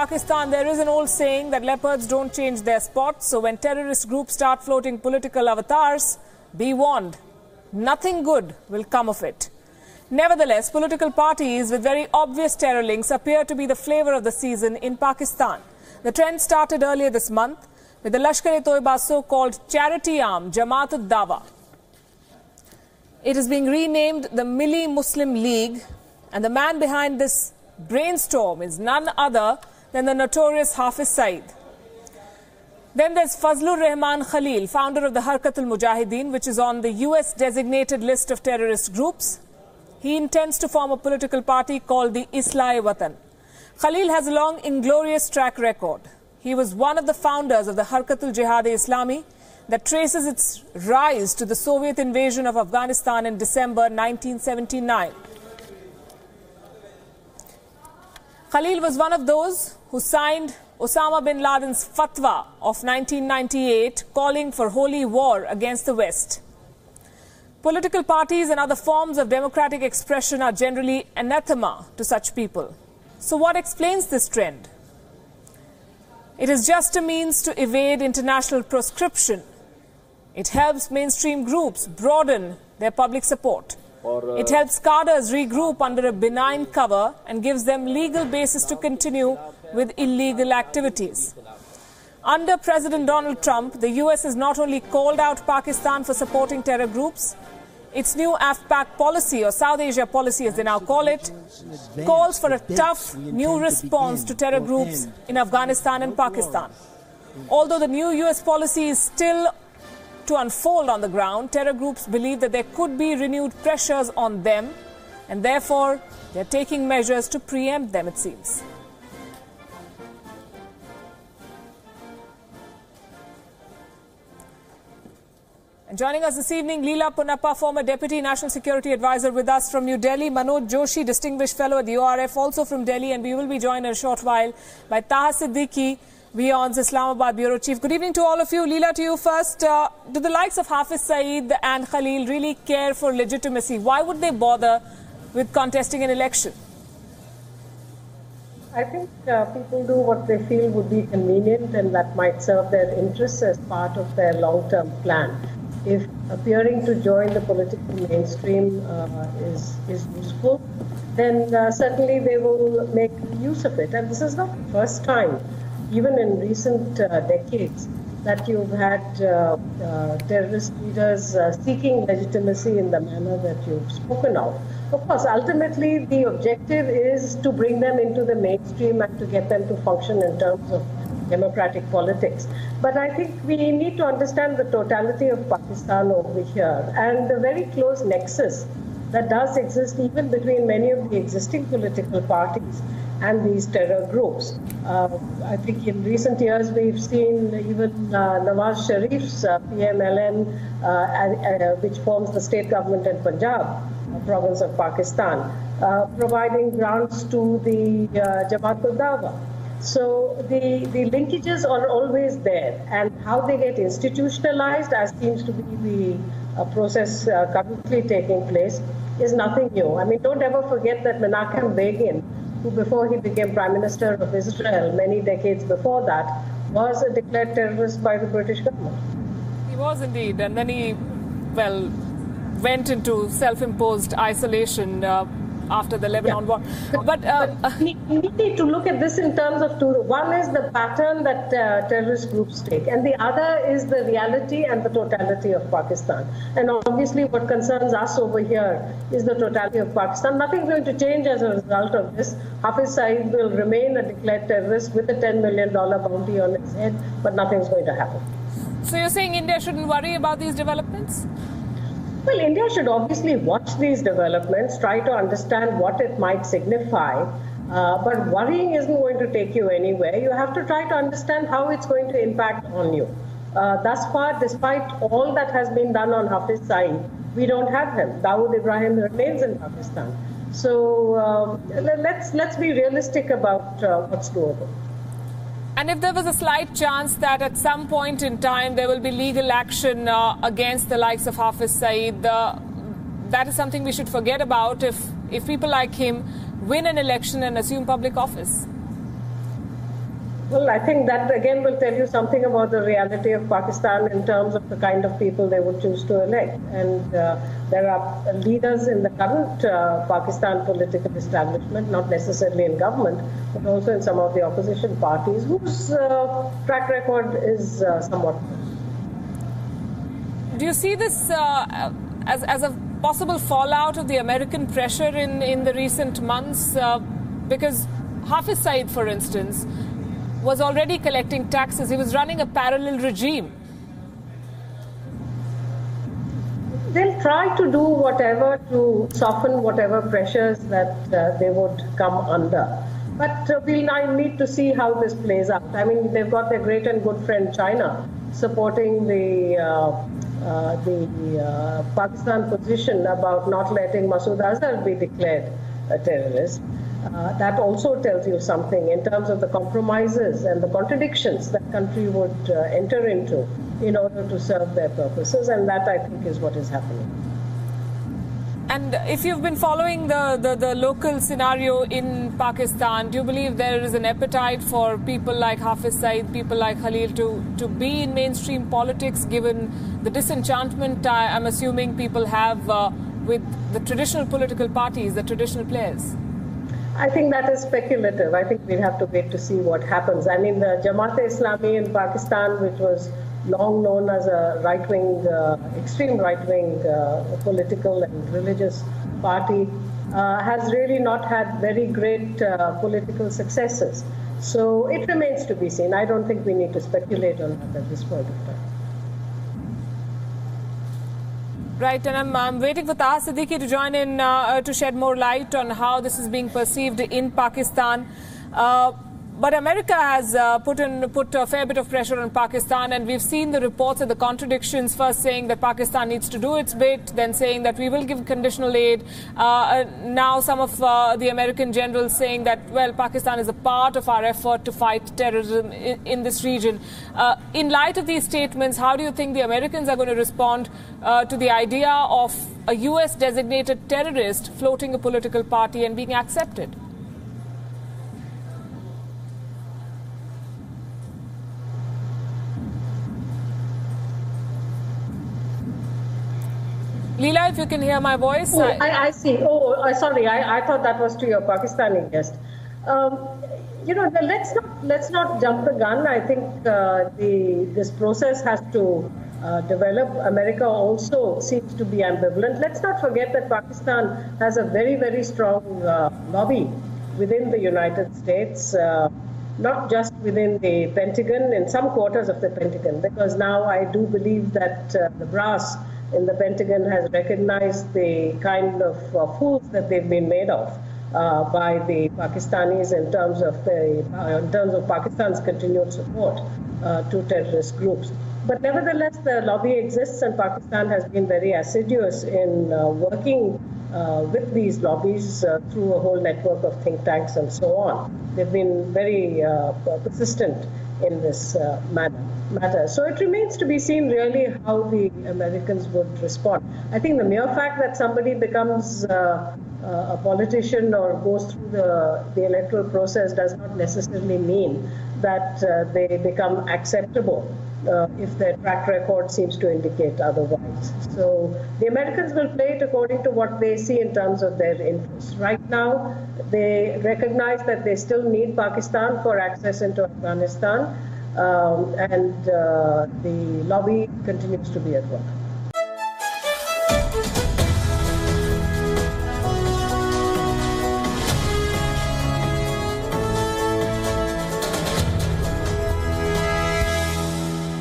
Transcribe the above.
Pakistan, there is an old saying that leopards don't change their spots. So when terrorist groups start floating political avatars, be warned, nothing good will come of it. Nevertheless, political parties with very obvious terror links appear to be the flavour of the season in Pakistan. The trend started earlier this month with the Lashkar-e-Toiba so-called charity arm, Jamaat-Ud-Dawa. It is being renamed the Milli Muslim League, and the man behind this brainstorm is none other than the notorious Hafiz Saeed. Then there's Fazlur Rahman Khalil, founder of the Harkat al-Mujahideen, which is on the US designated list of terrorist groups. He intends to form a political party called the Islah-e-Watan. Khalil has a long, inglorious track record. He was one of the founders of the Harkat al-Jihad-e-Islami that traces its rise to the Soviet invasion of Afghanistan in December 1979. Khalil was one of those who signed Osama bin Laden's fatwa of 1998 calling for holy war against the West. Political parties and other forms of democratic expression are generally anathema to such people. So what explains this trend? It is just a means to evade international proscription. It helps mainstream groups broaden their public support. It helps cadres regroup under a benign cover and gives them legal basis to continue with illegal activities. Under President Donald Trump, the US has not only called out Pakistan for supporting terror groups, its new AFPAC policy, or South Asia policy as they now call it, calls for a tough new response to terror groups in Afghanistan and Pakistan. Although the new US policy is still to unfold on the ground, terror groups believe that there could be renewed pressures on them, and therefore they're taking measures to preempt them, it seems. And joining us this evening, Leela Punappa, former Deputy National Security Advisor with us from New Delhi, Manoj Joshi, Distinguished Fellow at the ORF, also from Delhi, and we will be joined in a short while by Taha Siddiqui, WION's Islamabad Bureau Chief. Good evening to all of you. Leela, to you first. Do the likes of Hafiz Saeed and Khalil really care for legitimacy? Why would they bother with contesting an election? I think people do what they feel would be convenient and that might serve their interests as part of their long-term plan. If appearing to join the political mainstream is useful, then certainly they will make use of it. And this is not the first time, even in recent decades, that you've had terrorist leaders seeking legitimacy in the manner that you've spoken of. Of course, ultimately, the objective is to bring them into the mainstream and to get them to function in terms of democratic politics. But I think we need to understand the totality of Pakistan over here and the very close nexus that does exist even between many of the existing political parties and these terror groups. I think in recent years we've seen even Nawaz Sharif's PMLN, which forms the state government in Punjab, province of Pakistan, providing grants to the Jamaat-Ud-Dawa. So the linkages are always there, and how they get institutionalized, as seems to be the process currently taking place, is nothing new. I mean, don't ever forget that Menachem Begin, who before he became Prime Minister of Israel, many decades before that, was a declared terrorist by the British government. He was indeed, and then he, well, went into self-imposed isolation after the Lebanon war. But we need to look at this in terms of two. One is the pattern that terrorist groups take, and the other is the reality and the totality of Pakistan. And obviously what concerns us over here is the totality of Pakistan. Nothing's going to change as a result of this. Hafiz Saeed will remain a declared terrorist with a $10 million bounty on his head, but nothing's going to happen. So you're saying India shouldn't worry about these developments? Well, India should obviously watch these developments, try to understand what it might signify, but worrying isn't going to take you anywhere. You have to try to understand how it's going to impact on you. Thus far, despite all that has been done on Hafiz Saeed, we don't have him. Dawood Ibrahim remains in Pakistan. So let's be realistic about what's doable. And if there was a slight chance that at some point in time there will be legal action against the likes of Hafiz Saeed, that is something we should forget about if people like him win an election and assume public office. Well, I think that again will tell you something about the reality of Pakistan in terms of the kind of people they would choose to elect. And there are leaders in the current Pakistan political establishment, not necessarily in government, but also in some of the opposition parties, whose track record is somewhat. Do you see this as a possible fallout of the American pressure in the recent months? Because Hafiz Saeed, for instance, was already collecting taxes. He was running a parallel regime. They'll try to do whatever to soften whatever pressures that they would come under. But we'll need to see how this plays out. I mean, they've got their great and good friend China supporting the Pakistan position about not letting Masood Azhar be declared a terrorist. That also tells you something in terms of the compromises and the contradictions that country would enter into in order to serve their purposes, and that I think is what is happening. And if you've been following the local scenario in Pakistan, do you believe there is an appetite for people like Hafiz Saeed, people like Khalil to be in mainstream politics, given the disenchantment I'm assuming people have with the traditional political parties, the traditional players? I think that is speculative. I think we'll have to wait to see what happens. I mean, the Jamaat-e-Islami in Pakistan, which was long known as a right-wing, extreme right-wing political and religious party, has really not had very great political successes. So it remains to be seen. I don't think we need to speculate on that at this point of time. Right, and I'm waiting for Taha Siddiqui to join in to shed more light on how this is being perceived in Pakistan. But America has put a fair bit of pressure on Pakistan, and we've seen the reports and the contradictions, first saying that Pakistan needs to do its bit, then saying that we will give conditional aid. Now some of the American generals saying that, well, Pakistan is a part of our effort to fight terrorism in this region. In light of these statements, how do you think the Americans are going to respond to the idea of a US designated terrorist floating a political party and being accepted? Leela, if you can hear my voice. Oh, I see. Oh, sorry. I thought that was to your Pakistani guest. You know, let's not jump the gun. I think this process has to develop. America also seems to be ambivalent. Let's not forget that Pakistan has a very, very strong lobby within the United States, not just within the Pentagon, in some quarters of the Pentagon, because now I do believe that the brass in the Pentagon has recognized the kind of fools that they've been made of by the Pakistanis in terms of Pakistan's continued support to terrorist groups. But nevertheless, the lobby exists, and Pakistan has been very assiduous in working with these lobbies through a whole network of think tanks and so on. They've been very persistent in this matter. So it remains to be seen really how the Americans would respond. I think the mere fact that somebody becomes a politician or goes through the electoral process does not necessarily mean that they become acceptable if their track record seems to indicate otherwise. So the Americans will play it according to what they see in terms of their interests. Right now, they recognize that they still need Pakistan for access into Afghanistan, and the lobby continues to be at work.